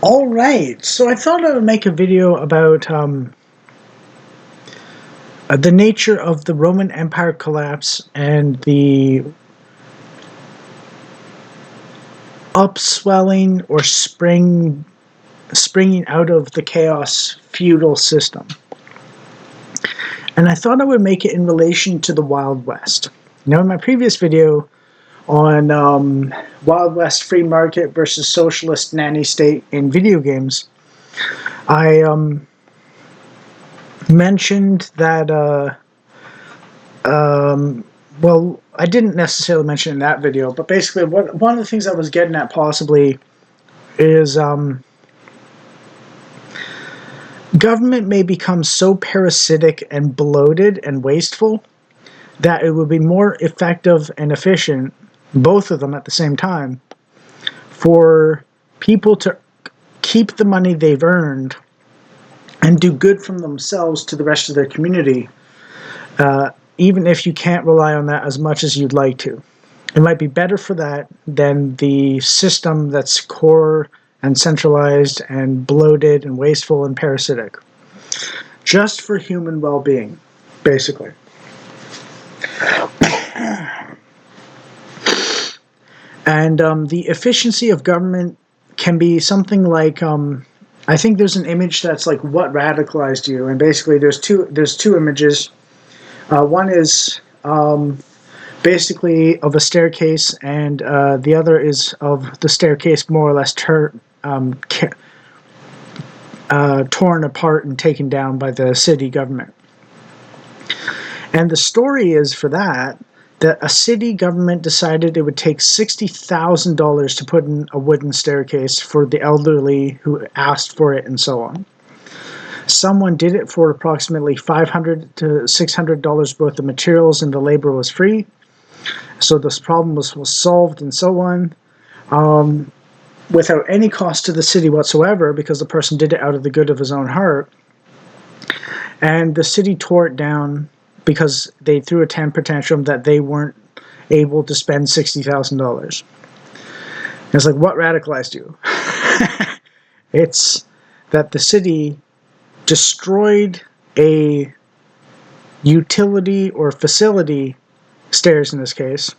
All right, so I thought I would make a video about the nature of the Roman Empire collapse and the upswelling or springing out of the chaos feudal system. And I thought I would make it in relation to the Wild West. Now, in my previous video on Wild West free market versus socialist nanny state in video games, I mentioned that, well, I didn't necessarily mention in that video, but basically one of the things I was getting at possibly is government may become so parasitic and bloated and wasteful that it would be more effective and efficient, both of them at the same time, for people to keep the money they've earned and do good from themselves to the rest of their community, even if you can't rely on that as much as you'd like to. It might be better for that than the system that's core and centralized and bloated and wasteful and parasitic. Just for human well-being, basically. And the efficiency of government can be something like, I think there's an image that's like what radicalized you, and basically there's two images. One is basically of a staircase, and the other is of the staircase more or less torn apart and taken down by the city government. And the story is for that a city government decided it would take $60,000 to put in a wooden staircase for the elderly who asked for it and so on. Someone did it for approximately $500 to $600 worth of materials, and the labor was free. So this problem was solved and so on, without any cost to the city whatsoever, because the person did it out of the good of his own heart. And the city tore it down because they threw a temper tantrum that they weren't able to spend $60,000. It's like, what radicalized you? It's that the city destroyed a utility or facility, stairs in this case,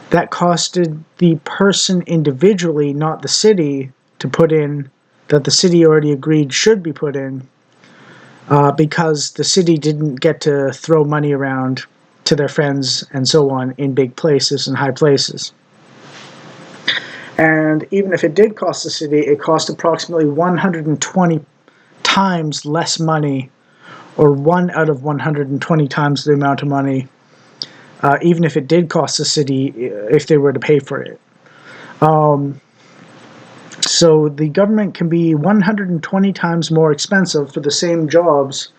that costed the person individually, not the city, to put in, that the city already agreed should be put in, because the city didn't get to throw money around to their friends and so on in big places and high places. And even if it did cost the city, it cost approximately 120 times less money, or 1 out of 120 times the amount of money, even if it did cost the city, if they were to pay for it. So the government can be 120 times more expensive for the same jobs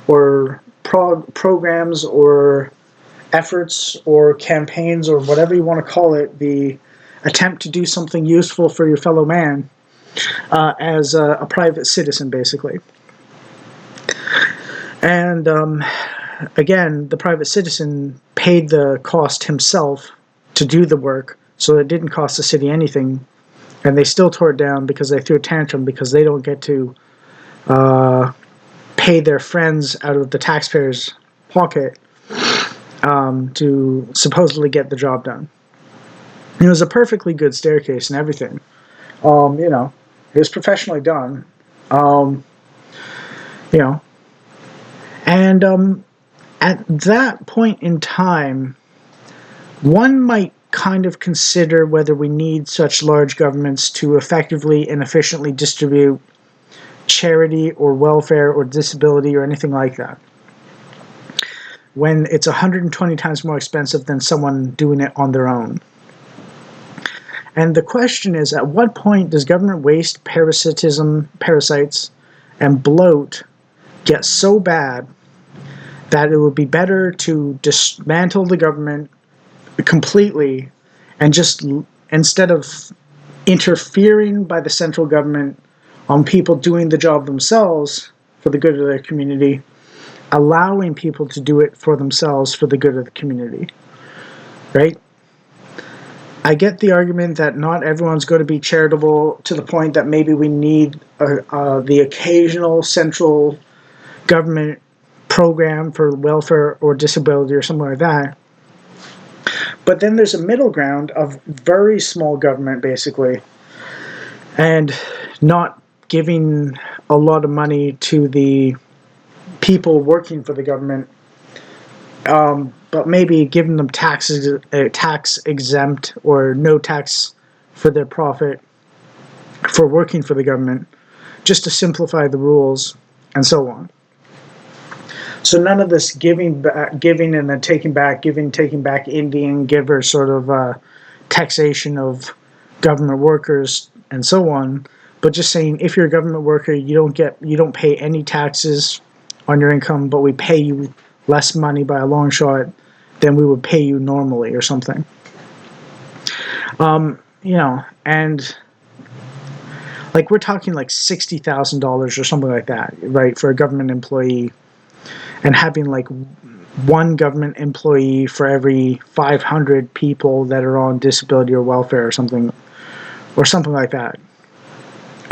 or programs or efforts or campaigns or whatever you want to call it, the attempt to do something useful for your fellow man, as a private citizen, basically. And again, the private citizen paid the cost himself to do the work, so it didn't cost the city anything. And they still tore it down because they threw a tantrum because they don't get to pay their friends out of the taxpayers' pocket to supposedly get the job done. It was a perfectly good staircase and everything. You know, it was professionally done. You know, and at that point in time, one might kind of consider whether we need such large governments to effectively and efficiently distribute charity or welfare or disability or anything like that, when it's 120 times more expensive than someone doing it on their own. And the question is, at what point does government waste, parasites, and bloat get so bad that it would be better to dismantle the government completely, and just, instead of interfering by the central government on people doing the job themselves for the good of their community, allowing people to do it for themselves for the good of the community, right? I get the argument that not everyone's going to be charitable to the point that maybe we need the occasional central government program for welfare or disability or something like that. But then there's a middle ground of very small government, basically, and not giving a lot of money to the people working for the government, but maybe giving them taxes, tax exempt or no tax for their profit for working for the government, just to simplify the rules and so on. So none of this giving and then taking back, taking back, Indian giver sort of taxation of government workers and so on. But just saying, if you're a government worker, you don't pay any taxes on your income, but we pay you less money by a long shot than we would pay you normally or something. And like we're talking like $60,000 or something like that, right, for a government employee. And having like one government employee for every 500 people that are on disability or welfare or something like that.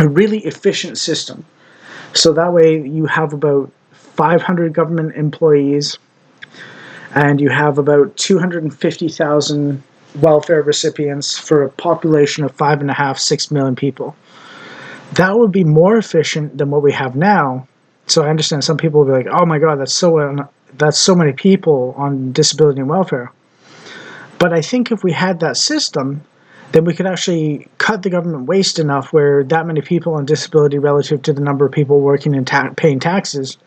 A really efficient system. So that way you have about 500 government employees and you have about 250,000 welfare recipients for a population of 5.5, 6 million people. That would be more efficient than what we have now. So I understand some people will be like, "Oh my God, that's so many people on disability and welfare." But I think if we had that system, then we could actually cut the government waste enough where that many people on disability relative to the number of people working and paying taxes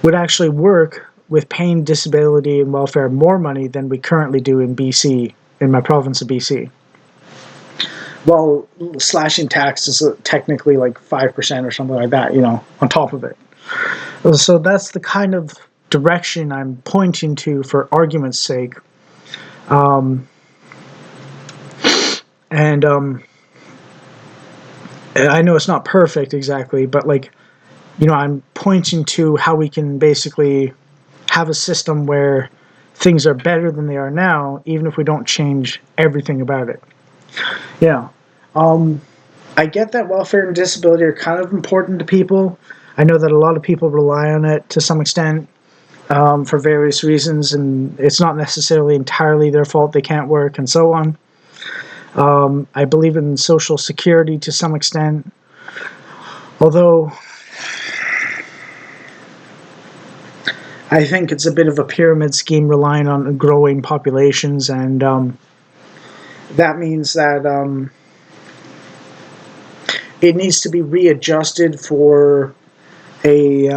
would actually work with paying disability and welfare more money than we currently do in BC, in my province of BC. Well, slashing taxes is technically like 5% or something like that, on top of it. So that's the kind of direction I'm pointing to for argument's sake. And I know it's not perfect exactly, but I'm pointing to how we can basically have a system where things are better than they are now, even if we don't change everything about it. Yeah. I get that welfare and disability are kind of important to people. I know that a lot of people rely on it to some extent for various reasons, and it's not necessarily entirely their fault they can't work and so on. I believe in Social Security to some extent, although I think it's a bit of a pyramid scheme relying on growing populations, and that means that it needs to be readjusted for a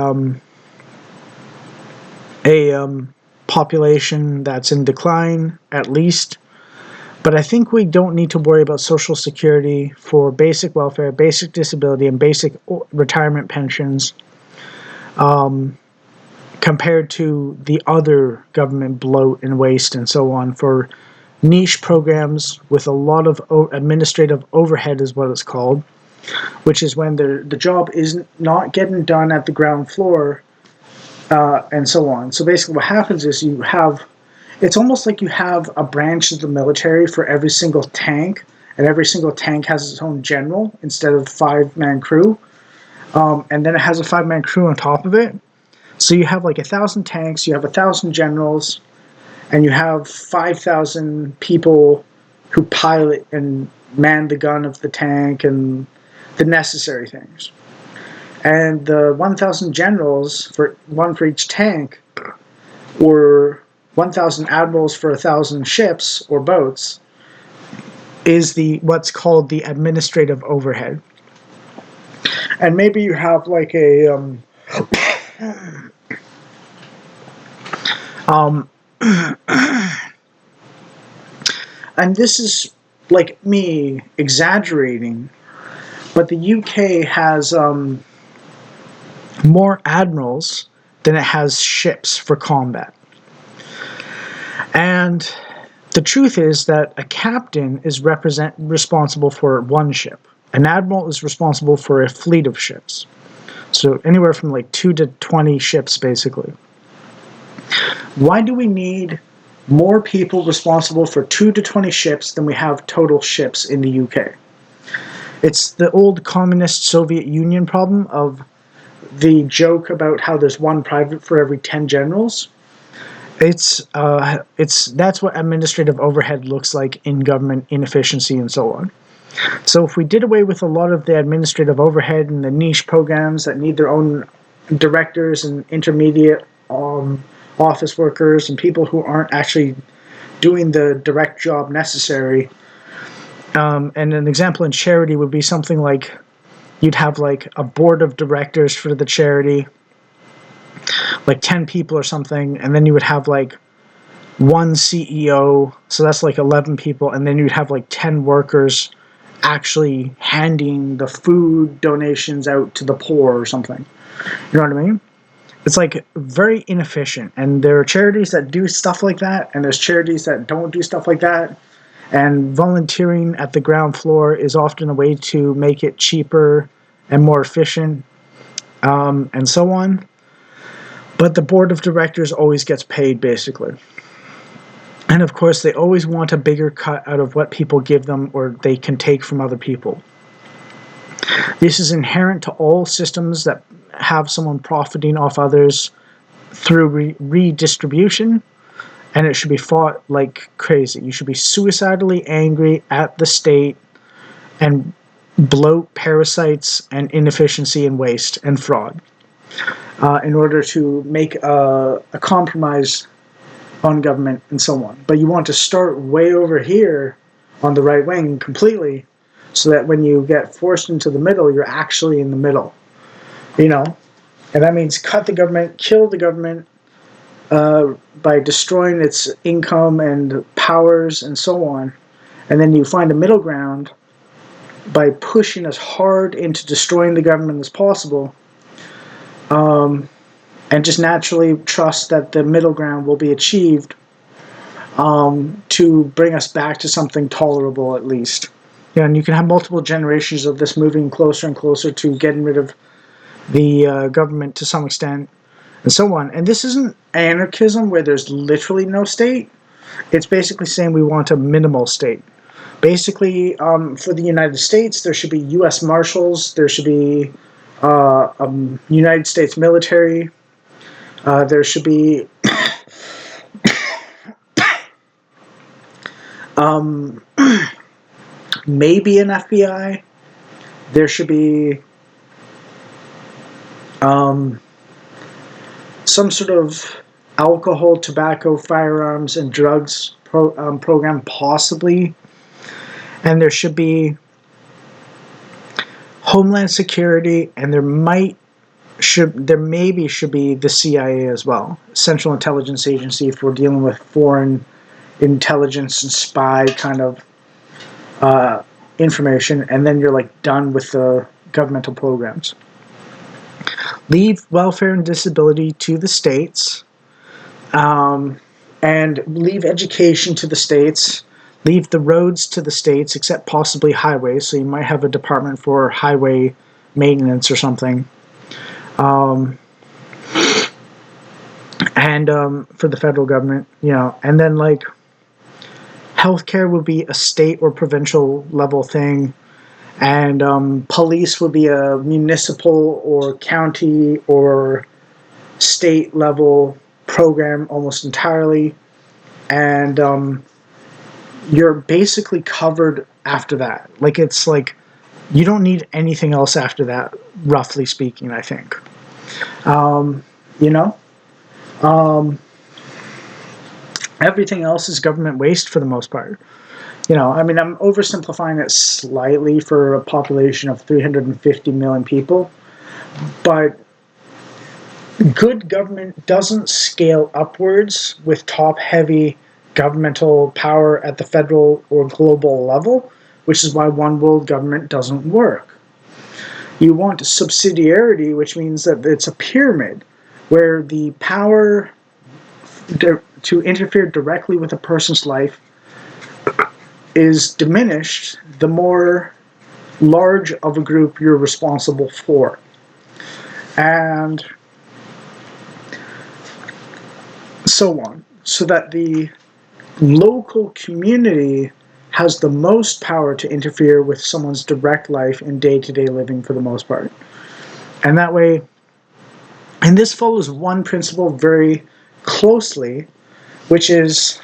population that's in decline, at least. But I think we don't need to worry about Social Security for basic welfare, basic disability, and basic retirement pensions compared to the other government bloat and waste and so on for niche programs with a lot of administrative overhead is what it's called, which is when the job is not getting done at the ground floor and so on. So basically what happens is it's almost like you have a branch of the military for every single tank, and every single tank has its own general instead of 5-man crew. And then it has a 5-man crew on top of it. So you have like 1,000 tanks, you have 1,000 generals, and you have 5,000 people who pilot and man the gun of the tank and the necessary things. And the 1,000 generals, one for each tank, or 1,000 admirals for 1,000 ships or boats, is what's called the administrative overhead. And maybe you have like a and this is like me exaggerating, but the UK has more admirals than it has ships for combat. And the truth is that a captain is responsible for one ship. An admiral is responsible for a fleet of ships. So anywhere from like 2 to 20 ships, basically. Why do we need more people responsible for 2 to 20 ships than we have total ships in the UK. It's the old communist Soviet Union problem of the joke about how there's one private for every 10 generals. That's what administrative overhead looks like in government inefficiency and so on. So if we did away with a lot of the administrative overhead and the niche programs that need their own directors and intermediate office workers and people who aren't actually doing the direct job necessary. And an example in charity would be something like you'd have like a board of directors for the charity, like 10 people or something, and then you would have like one CEO, so that's like 11 people, and then you'd have like 10 workers actually handing the food donations out to the poor or something. You know what I mean? It's like very inefficient, and there are charities that do stuff like that, and there's charities that don't do stuff like that. And volunteering at the ground floor is often a way to make it cheaper and more efficient, and so on. But the board of directors always gets paid, basically. And of course, they always want a bigger cut out of what people give them or they can take from other people. This is inherent to all systems that have someone profiting off others through redistribution, and it should be fought like crazy. You should be suicidally angry at the state and bloat parasites and inefficiency and waste and fraud in order to make a compromise on government and so on. But you want to start way over here on the right wing completely, so that when you get forced into the middle, you're actually in the middle. You know? And that means cut the government, kill the government by destroying its income and powers and so on. And then you find a middle ground by pushing as hard into destroying the government as possible, and just naturally trust that the middle ground will be achieved to bring us back to something tolerable at least. Yeah, and you can have multiple generations of this moving closer and closer to getting rid of the government to some extent, and so on. And this isn't anarchism where there's literally no state. It's basically saying we want a minimal state. Basically, for the United States, there should be U.S. Marshals, there should be United States military, there should be maybe an FBI. There should be some sort of alcohol, tobacco, firearms, and drugs program, possibly. And there should be Homeland Security, and there maybe should be the CIA as well, Central Intelligence Agency, if we're dealing with foreign intelligence and spy kind of information, and then you're like done with the governmental programs. Leave welfare and disability to the states, and leave education to the states. Leave the roads to the states, except possibly highways. So you might have a department for highway maintenance or something. And for the federal government, you know, and then like healthcare would be a state or provincial level thing, and police would be a municipal or county or state level program almost entirely, and you're basically covered after that. Like, it's like you don't need anything else after that, roughly speaking, I think. You know? Everything else is government waste for the most part. You know, I mean, I'm oversimplifying it slightly for a population of 350 million people, but good government doesn't scale upwards with top-heavy governmental power at the federal or global level, which is why one world government doesn't work. You want subsidiarity, which means that it's a pyramid where the power to interfere directly with a person's life is diminished the more large of a group you're responsible for. And so on. So that the local community has the most power to interfere with someone's direct life and day-to-day living for the most part. And that way, and this follows one principle very closely, which is,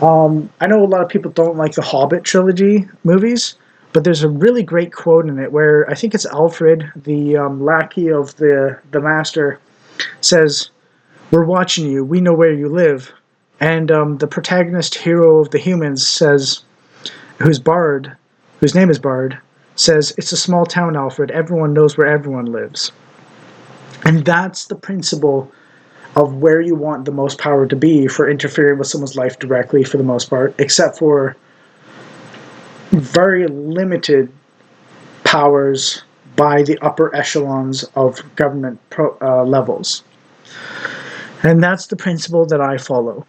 I know a lot of people don't like the Hobbit trilogy movies, but there's a really great quote in it where I think it's Alfred, the lackey of the master, says, "We're watching you. We know where you live." And the protagonist hero of the humans says, whose name is Bard, says, "It's a small town, Alfred. Everyone knows where everyone lives." And that's the principle of where you want the most power to be for interfering with someone's life directly for the most part, except for very limited powers by the upper echelons of government levels. And that's the principle that I follow.